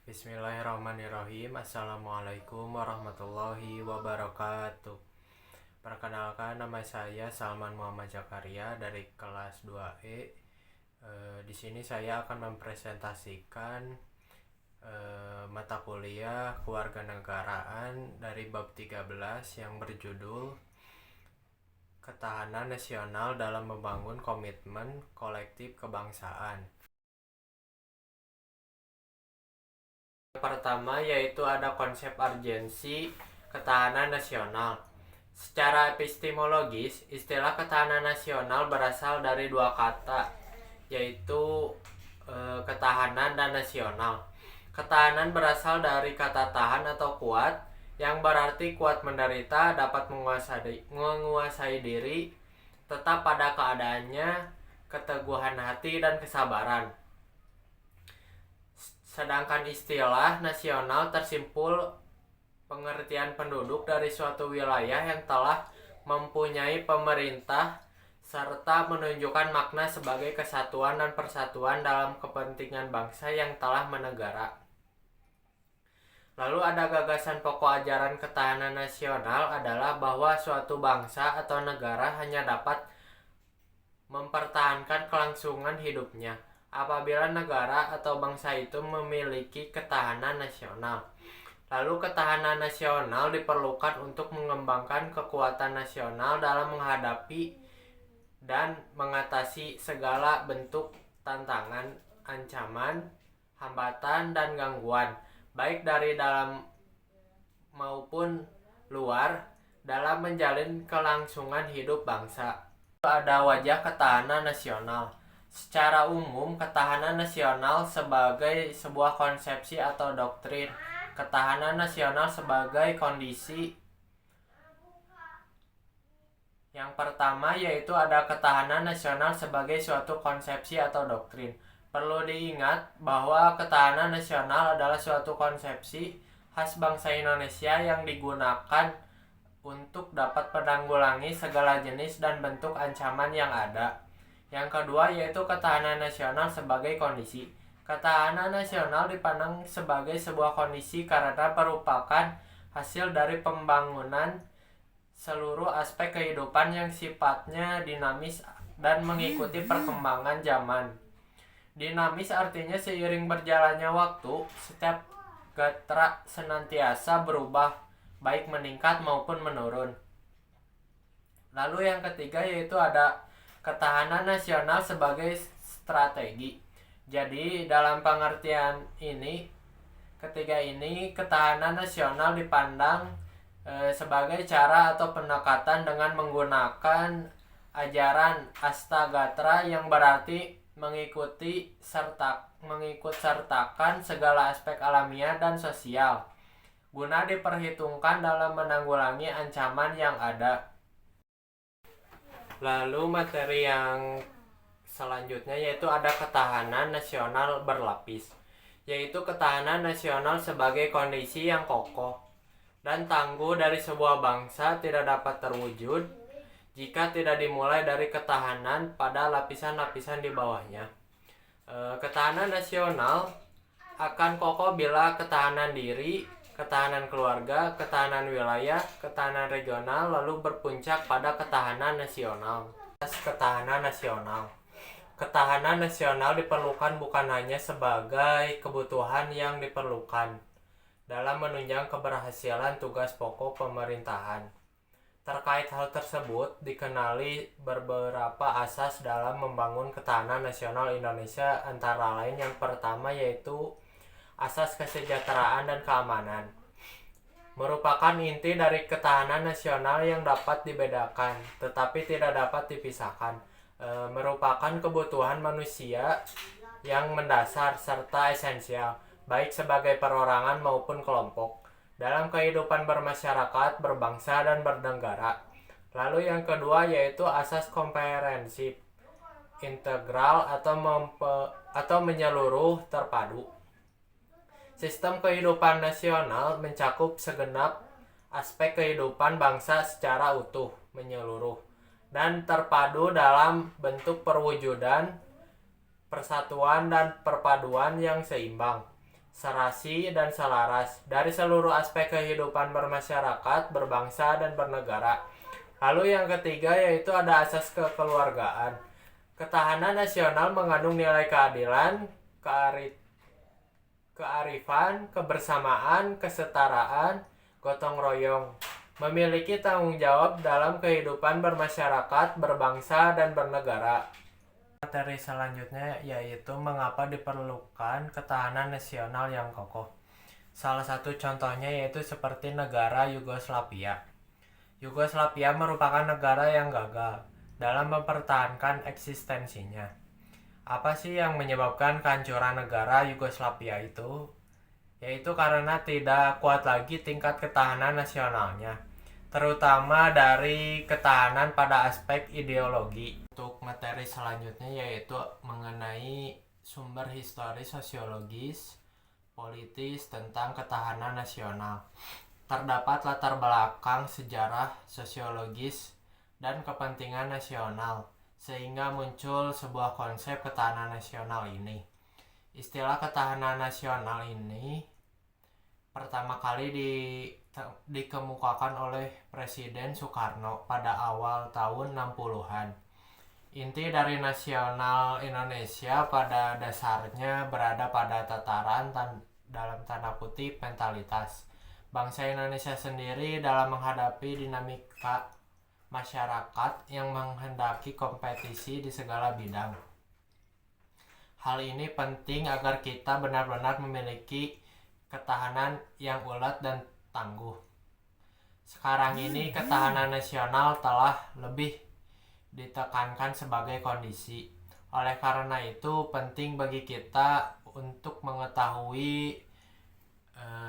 Bismillahirrahmanirrahim. Assalamualaikum warahmatullahi wabarakatuh. Perkenalkan, nama saya Salman Muhammad Zakaria dari kelas 2E. Di sini saya akan mempresentasikan mata kuliah Kewarganegaraan dari bab 13 yang berjudul Ketahanan Nasional dalam Membangun Komitmen Kolektif Kebangsaan. Pertama yaitu ada konsep urgensi ketahanan nasional. Secara epistemologis, istilah ketahanan nasional berasal dari dua kata, yaitu ketahanan dan nasional. Ketahanan berasal dari kata tahan atau kuat, yang berarti kuat menderita, dapat menguasai diri, tetap pada keadaannya, keteguhan hati dan kesabaran. Sedangkan istilah nasional tersimpul pengertian penduduk dari suatu wilayah yang telah mempunyai pemerintah serta menunjukkan makna sebagai kesatuan dan persatuan dalam kepentingan bangsa yang telah menegara. Lalu ada gagasan pokok ajaran ketahanan nasional adalah bahwa suatu bangsa atau negara hanya dapat mempertahankan kelangsungan hidupnya apabila negara atau bangsa itu memiliki ketahanan nasional. Lalu ketahanan nasional diperlukan untuk mengembangkan kekuatan nasional dalam menghadapi dan mengatasi segala bentuk tantangan, ancaman, hambatan, dan gangguan, baik dari dalam maupun luar, dalam menjalin kelangsungan hidup bangsa. Ada wajah ketahanan nasional. Secara umum, ketahanan nasional sebagai sebuah konsepsi atau doktrin. Ketahanan nasional sebagai kondisi. Yang pertama yaitu ada ketahanan nasional sebagai suatu konsepsi atau doktrin. Perlu diingat bahwa ketahanan nasional adalah suatu konsepsi khas bangsa Indonesia yang digunakan untuk dapat menanggulangi segala jenis dan bentuk ancaman yang ada. Yang kedua yaitu ketahanan nasional sebagai kondisi. Ketahanan nasional dipandang sebagai sebuah kondisi karena merupakan hasil dari pembangunan seluruh aspek kehidupan yang sifatnya dinamis dan mengikuti perkembangan zaman. Dinamis artinya seiring berjalannya waktu, setiap gatra senantiasa berubah, baik meningkat maupun menurun. Lalu yang ketiga yaitu ada ketahanan nasional sebagai strategi. Jadi dalam pengertian ini, ketiga ini ketahanan nasional dipandang sebagai cara atau pendekatan dengan menggunakan ajaran Astagatra yang berarti mengikut sertakan segala aspek alamiah dan sosial guna diperhitungkan dalam menanggulangi ancaman yang ada. Lalu materi yang selanjutnya yaitu ada ketahanan nasional berlapis, yaitu ketahanan nasional sebagai kondisi yang kokoh dan tangguh dari sebuah bangsa tidak dapat terwujud jika tidak dimulai dari ketahanan pada lapisan-lapisan di bawahnya. Ketahanan nasional akan kokoh bila ketahanan diri, ketahanan keluarga, ketahanan wilayah, ketahanan regional, lalu berpuncak pada ketahanan nasional. Ketahanan nasional. Ketahanan nasional diperlukan bukan hanya sebagai kebutuhan yang diperlukan dalam menunjang keberhasilan tugas pokok pemerintahan. Terkait hal tersebut, dikenali beberapa asas dalam membangun ketahanan nasional Indonesia, antara lain yang pertama yaitu asas kesejahteraan dan keamanan. Merupakan inti dari ketahanan nasional yang dapat dibedakan, tetapi tidak dapat dipisahkan. Merupakan kebutuhan manusia yang mendasar serta esensial, baik sebagai perorangan maupun kelompok, dalam kehidupan bermasyarakat, berbangsa, dan bernegara. Lalu yang kedua yaitu asas komprehensif, integral atau menyeluruh terpadu. Sistem kehidupan nasional mencakup segenap aspek kehidupan bangsa secara utuh, menyeluruh, dan terpadu dalam bentuk perwujudan, persatuan, dan perpaduan yang seimbang. serasi, dan selaras dari seluruh aspek kehidupan bermasyarakat, berbangsa, dan bernegara. Lalu yang ketiga yaitu ada asas kekeluargaan. Ketahanan nasional mengandung nilai keadilan, kearifan, kebersamaan, kesetaraan, gotong royong, memiliki tanggung jawab dalam kehidupan bermasyarakat, berbangsa, dan bernegara. Materi selanjutnya yaitu mengapa diperlukan ketahanan nasional yang kokoh. Salah satu contohnya yaitu seperti negara Yugoslavia. Yugoslavia merupakan negara yang gagal dalam mempertahankan eksistensinya. Apa sih yang menyebabkan kehancuran negara Yugoslavia itu? Yaitu karena tidak kuat lagi tingkat ketahanan nasionalnya, terutama dari ketahanan pada aspek ideologi. Untuk materi selanjutnya yaitu mengenai sumber historis sosiologis politis tentang ketahanan nasional. Terdapat latar belakang sejarah sosiologis dan kepentingan nasional sehingga muncul sebuah konsep ketahanan nasional ini. Istilah ketahanan nasional ini pertama kali dikemukakan oleh Presiden Soekarno pada awal tahun 60-an. Inti dari nasional Indonesia pada dasarnya berada pada tataran dalam tanda kutip mentalitas bangsa Indonesia sendiri dalam menghadapi dinamika masyarakat yang menghendaki kompetisi di segala bidang. Hal ini penting agar kita benar-benar memiliki ketahanan yang ulet dan tangguh. Sekarang ini ketahanan nasional telah lebih ditekankan sebagai kondisi. Oleh karena itu penting bagi kita untuk mengetahui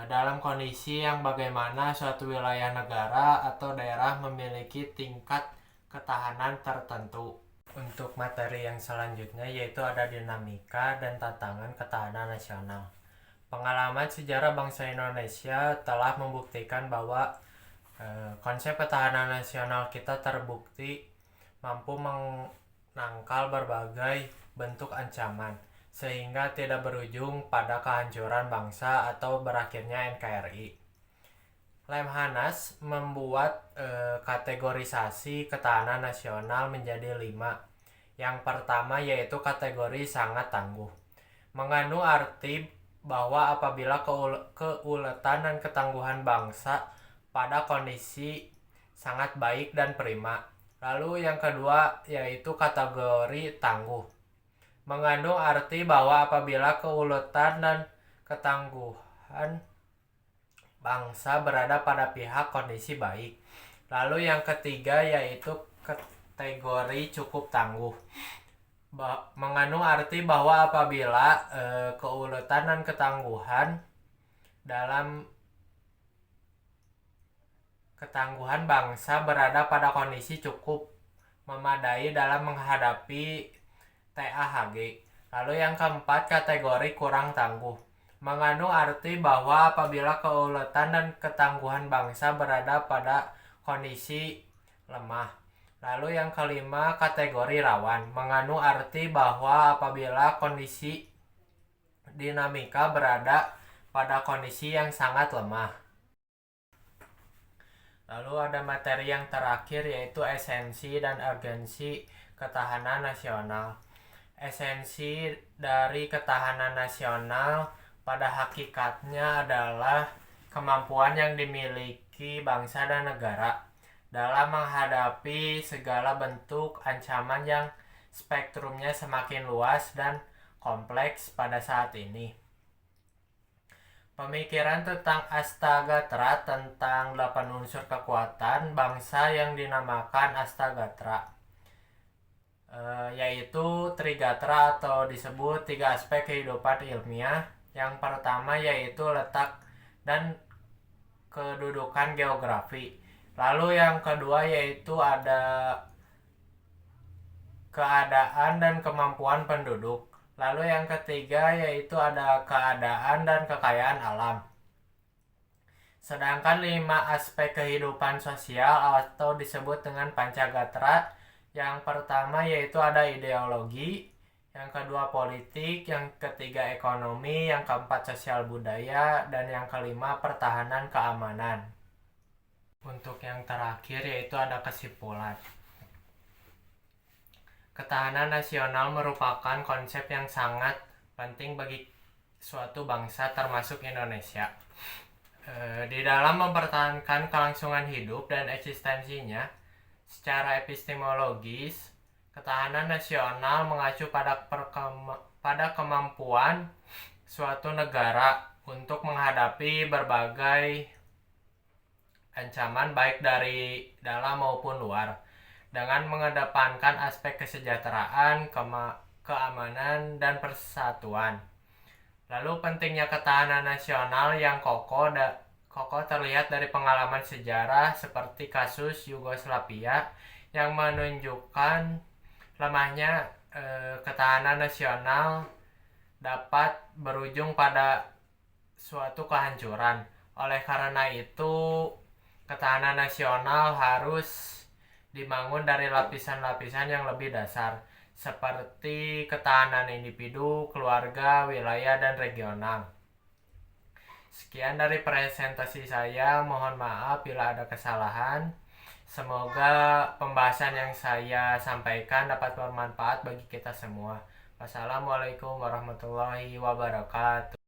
dalam kondisi yang bagaimana suatu wilayah negara atau daerah memiliki tingkat ketahanan tertentu. Untuk materi yang selanjutnya yaitu ada dinamika dan tantangan ketahanan nasional. Pengalaman sejarah bangsa Indonesia telah membuktikan bahwa konsep ketahanan nasional kita terbukti mampu menangkal berbagai bentuk ancaman sehingga tidak berujung pada kehancuran bangsa atau berakhirnya NKRI. Lemhanas membuat kategorisasi ketahanan nasional menjadi 5. Yang pertama yaitu kategori sangat tangguh. Mengandung arti bahwa apabila keuletan dan ketangguhan bangsa pada kondisi sangat baik dan prima. Lalu yang kedua yaitu kategori tangguh. Mengandung arti bahwa apabila keuletan dan ketangguhan bangsa berada pada pihak kondisi baik. Lalu yang ketiga yaitu kategori cukup tangguh. Mengandung arti bahwa apabila keuletan dan ketangguhan bangsa berada pada kondisi cukup memadai dalam menghadapi TAHG. Lalu yang keempat kategori kurang tangguh. Mengandung arti bahwa apabila keuletan dan ketangguhan bangsa berada pada kondisi lemah. Lalu yang kelima kategori rawan. Mengandung arti bahwa apabila kondisi dinamika berada pada kondisi yang sangat lemah. Lalu ada materi yang terakhir yaitu esensi dan urgensi ketahanan nasional. Esensi dari ketahanan nasional pada hakikatnya adalah kemampuan yang dimiliki bangsa dan negara dalam menghadapi segala bentuk ancaman yang spektrumnya semakin luas dan kompleks pada saat ini. Pemikiran tentang Astagatra tentang 8 unsur kekuatan bangsa yang dinamakan Astagatra yaitu Trigatra atau disebut 3 aspek kehidupan ilmiah. Yang pertama yaitu letak dan kedudukan geografi. Lalu yang kedua yaitu ada keadaan dan kemampuan penduduk. Lalu yang ketiga yaitu ada keadaan dan kekayaan alam. Sedangkan 5 aspek kehidupan sosial atau disebut dengan Pancagatra. Yang pertama yaitu ada ideologi, yang kedua politik, yang ketiga ekonomi, yang keempat sosial budaya, dan yang kelima pertahanan keamanan. Untuk yang terakhir yaitu ada kesimpulan. Ketahanan nasional merupakan konsep yang sangat penting bagi suatu bangsa termasuk Indonesia. Di dalam mempertahankan kelangsungan hidup dan eksistensinya, secara epistemologis, ketahanan nasional mengacu pada kemampuan suatu negara untuk menghadapi berbagai ancaman baik dari dalam maupun luar, dengan mengedepankan aspek kesejahteraan, keamanan, dan persatuan. Lalu pentingnya ketahanan nasional yang kokoh terlihat dari pengalaman sejarah seperti kasus Yugoslavia yang menunjukkan lemahnya ketahanan nasional dapat berujung pada suatu kehancuran. Oleh karena itu, ketahanan nasional harus dibangun dari lapisan-lapisan yang lebih dasar, seperti ketahanan individu, keluarga, wilayah, dan regional. Sekian dari presentasi saya, mohon maaf bila ada kesalahan. Semoga pembahasan yang saya sampaikan dapat bermanfaat bagi kita semua. Wassalamualaikum warahmatullahi wabarakatuh.